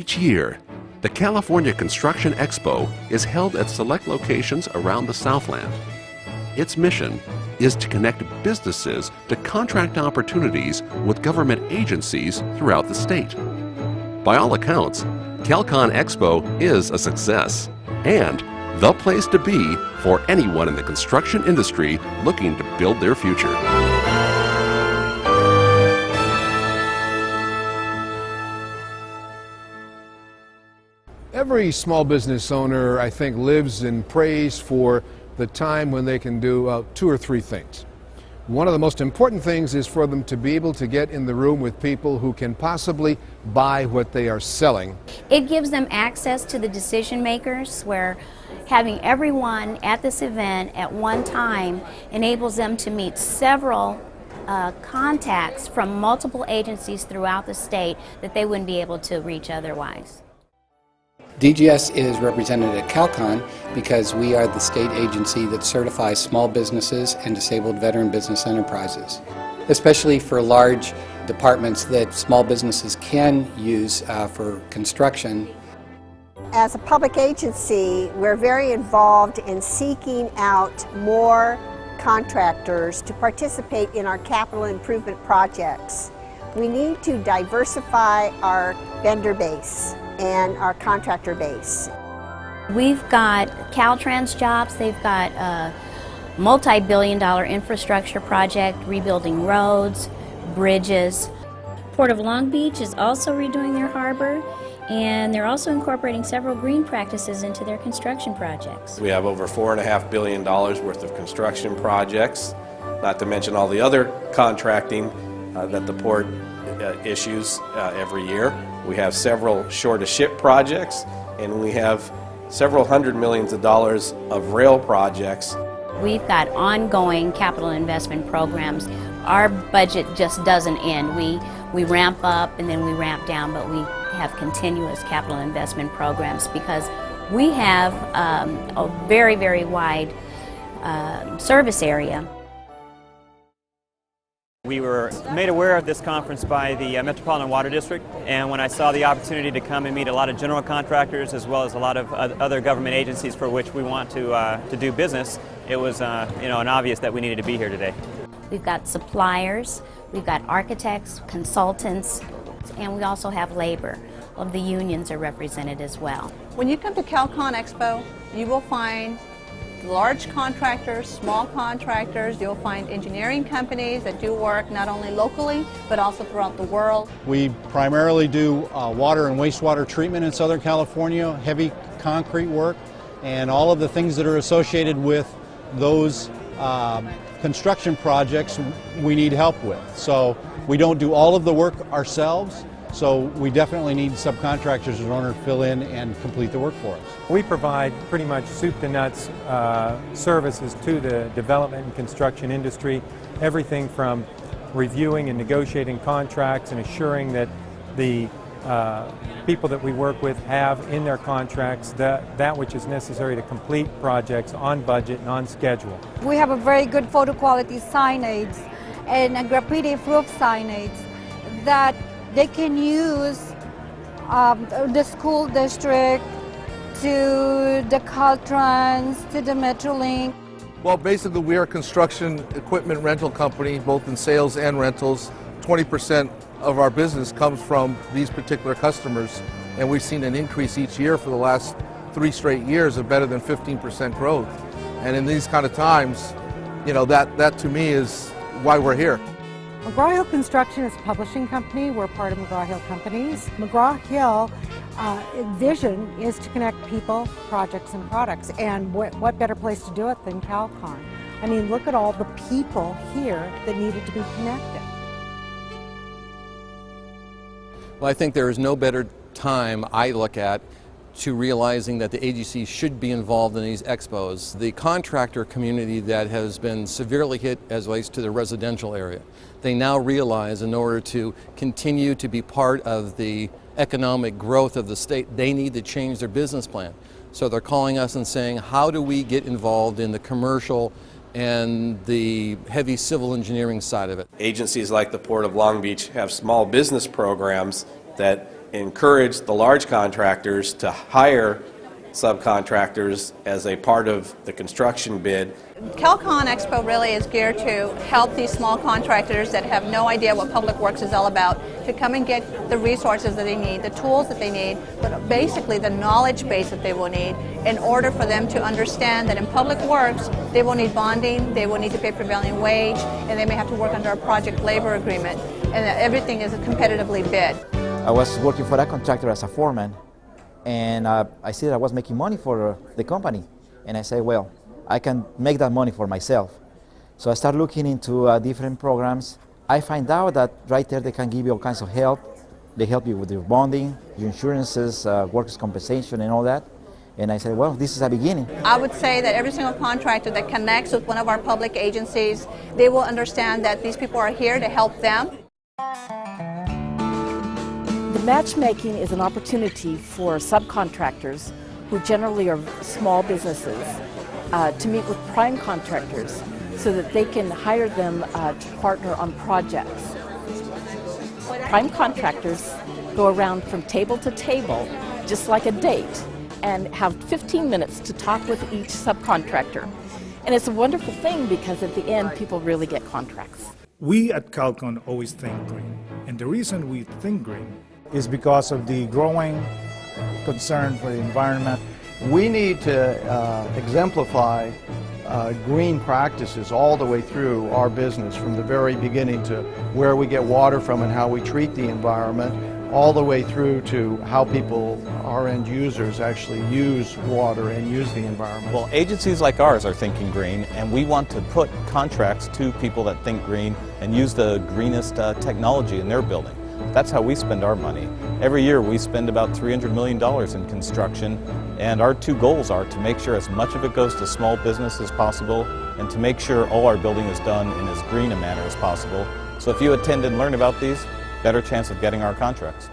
Each year, the California Construction Expo is held at select locations around the Southland. Its mission is to connect businesses to contract opportunities with government agencies throughout the state. By all accounts, CalCon Expo is a success and the place to be for anyone in the construction industry looking to build their future. Every small business owner, I think, lives and prays for the time when they can do two or three things. One of the most important things is for them to be able to get in the room with people who can possibly buy what they are selling. It gives them access to the decision makers, where having everyone at this event at one time enables them to meet several contacts from multiple agencies throughout the state that they wouldn't be able to reach otherwise. DGS is represented at CalCon because we are the state agency that certifies small businesses and disabled veteran business enterprises, especially for large departments that small businesses can use for construction. As a public agency, we're very involved in seeking out more contractors to participate in our capital improvement projects. We need to diversify our vendor base and our contractor base. We've got Caltrans jobs. They've got a multi-billion-dollar infrastructure project rebuilding roads, bridges. Port of Long Beach is also redoing their harbor, and they're also incorporating several green practices into their construction projects. We have over $4.5 billion worth of construction projects, not to mention all the other contracting that the port issues every year. We have several shore-to-ship projects, and we have several hundred millions of dollars of rail projects. We've got ongoing capital investment programs. Our budget just doesn't end. We ramp up and then we ramp down, but we have continuous capital investment programs because we have a very, very wide service area. We were made aware of this conference by the Metropolitan Water District, and when I saw the opportunity to come and meet a lot of general contractors as well as a lot of other government agencies for which we want to do business, it was an obvious that we needed to be here today. We've got suppliers, we've got architects, consultants, and we also have labor. All of the unions are represented as well. When you come to CalCon Expo, you will find large contractors, small contractors. You'll find engineering companies that do work not only locally but also throughout the world. We primarily do water and wastewater treatment in Southern California, heavy concrete work, and all of the things that are associated with those construction projects we need help with. So we don't do all of the work ourselves, so we definitely need subcontractors in order to fill in and complete the work for us. We provide pretty much soup to nuts services to the development and construction industry, everything from reviewing and negotiating contracts and assuring that the people that we work with have in their contracts that which is necessary to complete projects on budget and on schedule. We have a very good photo quality signage and a graffiti roof signage that they can use the school district, to the Caltrans, to the Metrolink. Well, basically we are a construction equipment rental company, both in sales and rentals. 20% of our business comes from these particular customers, and we've seen an increase each year for the last 3 straight years of better than 15% growth. And in these kind of times, that to me is why we're here. McGraw-Hill Construction is a publishing company. We're part of McGraw-Hill Companies. McGraw-Hill vision is to connect people, projects, and products. And what better place to do it than CalCon? I mean, look at all the people here that needed to be connected. Well, I think there is no better time, I look at, to realizing that the agency should be involved in these expos. The contractor community that has been severely hit as relates to the residential area, they now realize in order to continue to be part of the economic growth of the state, they need to change their business plan. So they're calling us and saying, how do we get involved in the commercial and the heavy civil engineering side of it? Agencies like the Port of Long Beach have small business programs that encourage the large contractors to hire subcontractors as a part of the construction bid. CalCon Expo really is geared to help these small contractors that have no idea what public works is all about to come and get the resources that they need, the tools that they need, but basically the knowledge base that they will need in order for them to understand that in public works they will need bonding, they will need to pay prevailing wage, and they may have to work under a project labor agreement, and that everything is competitively bid. I was working for a contractor as a foreman, and I see that I was making money for the company, and I said, well, I can make that money for myself. So I started looking into different programs. I find out that right there they can give you all kinds of help. They help you with your bonding, your insurances, workers' compensation and all that. And I said, well, this is a beginning. I would say that every single contractor that connects with one of our public agencies, they will understand that these people are here to help them. The matchmaking is an opportunity for subcontractors, who generally are small businesses, to meet with prime contractors so that they can hire them to partner on projects. Prime contractors go around from table to table, just like a date, and have 15 minutes to talk with each subcontractor. And it's a wonderful thing because at the end, people really get contracts. We at CalCon always think green, and the reason we think green is because of the growing concern for the environment. We need to exemplify green practices all the way through our business, from the very beginning to where we get water from and how we treat the environment, all the way through to how people, our end users, actually use water and use the environment. Well, agencies like ours are thinking green, and we want to put contracts to people that think green and use the greenest technology in their building. That's how we spend our money. Every year we spend about $300 million in construction, and our two goals are to make sure as much of it goes to small business as possible and to make sure all our building is done in as green a manner as possible. So if you attend and learn about these, better chance of getting our contracts.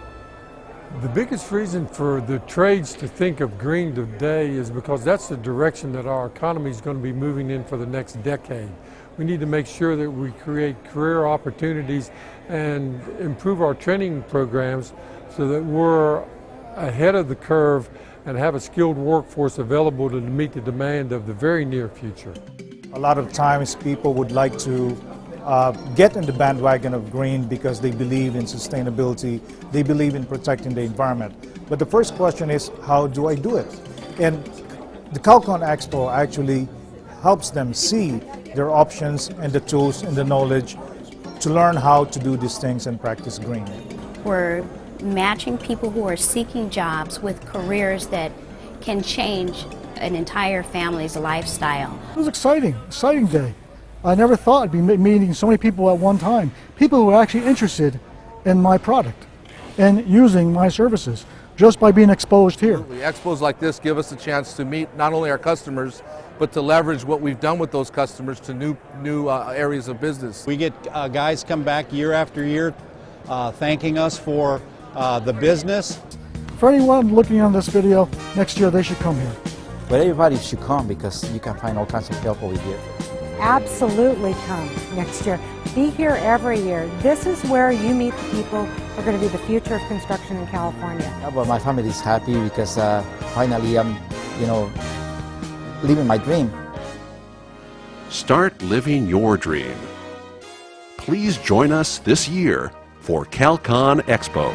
The biggest reason for the trades to think of green today is because that's the direction that our economy is going to be moving in for the next decade. We need to make sure that we create career opportunities and improve our training programs so that we're ahead of the curve and have a skilled workforce available to meet the demand of the very near future. A lot of times people would like to get in the bandwagon of green because they believe in sustainability, they believe in protecting the environment. But the first question is, how do I do it? And the CalCon Expo actually helps them see their options and the tools and the knowledge to learn how to do these things and practice green. We're matching people who are seeking jobs with careers that can change an entire family's lifestyle. It was exciting day. I never thought I'd be meeting so many people at one time. People who are actually interested in my product and using my services just by being exposed here. Expos like this give us a chance to meet not only our customers, but to leverage what we've done with those customers to new areas of business. We get guys come back year after year thanking us for the business. For anyone looking on this video, next year they should come here. But everybody should come because you can find all kinds of help over here. Absolutely come next year. Be here every year. This is where you meet the people who are going to be the future of construction in California. Yeah, but my family is happy because finally I'm, living my dream. Start living your dream. Please join us this year for CalCon Expo.